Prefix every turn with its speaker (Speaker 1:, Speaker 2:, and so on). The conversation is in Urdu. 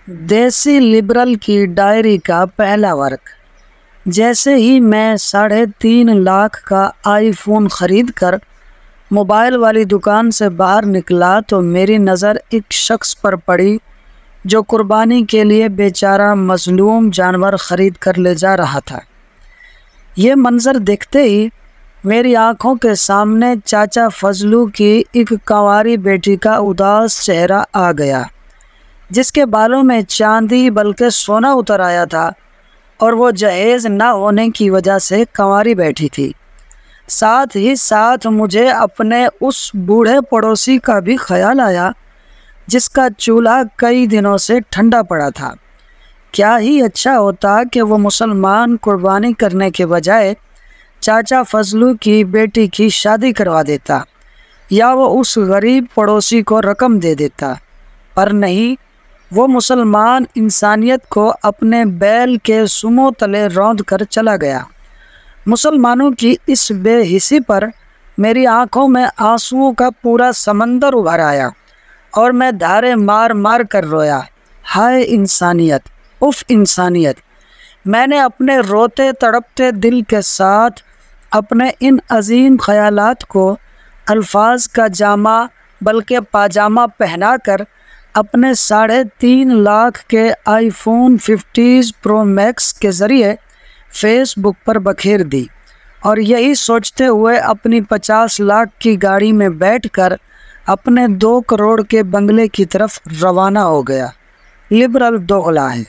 Speaker 1: دیسی لبرل کی ڈائری کا پہلا ورق۔ جیسے ہی میں 3.5 لاکھ کا آئی فون خرید کر موبائل والی دکان سے باہر نکلا تو میری نظر ایک شخص پر پڑی جو قربانی کے لیے بیچارہ مظلوم جانور خرید کر لے جا رہا تھا۔ یہ منظر دیکھتے ہی میری آنکھوں کے سامنے چاچا فضلو کی ایک کنواری بیٹی کا اداس چہرہ آ گیا، جس کے بالوں میں چاندی بلکہ سونا اتر آیا تھا اور وہ جہیز نہ ہونے کی وجہ سے کنواری بیٹھی تھی۔ ساتھ ہی ساتھ مجھے اپنے اس بوڑھے پڑوسی کا بھی خیال آیا جس کا چولہا کئی دنوں سے ٹھنڈا پڑا تھا۔ کیا ہی اچھا ہوتا کہ وہ مسلمان قربانی کرنے کے بجائے چاچا فضلو کی بیٹی کی شادی کروا دیتا یا وہ اس غریب پڑوسی کو رقم دے دیتا، پر نہیں، وہ مسلمان انسانیت کو اپنے بیل کے سموں تلے روند کر چلا گیا۔ مسلمانوں کی اس بے حسی پر میری آنکھوں میں آنسوؤں کا پورا سمندر ابھر آیا اور میں دھارے مار مار کر رویا۔ ہائے انسانیت، اف انسانیت! میں نے اپنے روتے تڑپتے دل کے ساتھ اپنے ان عظیم خیالات کو الفاظ کا جامہ بلکہ پاجامہ پہنا کر اپنے 3.5 لاکھ کے آئی فون 50 پرو میکس کے ذریعے فیس بک پر بکھیر دی اور یہی سوچتے ہوئے اپنی 50 لاکھ کی گاڑی میں بیٹھ کر اپنے 2 کروڑ کے بنگلے کی طرف روانہ ہو گیا۔ لبرل دوغلا ہے۔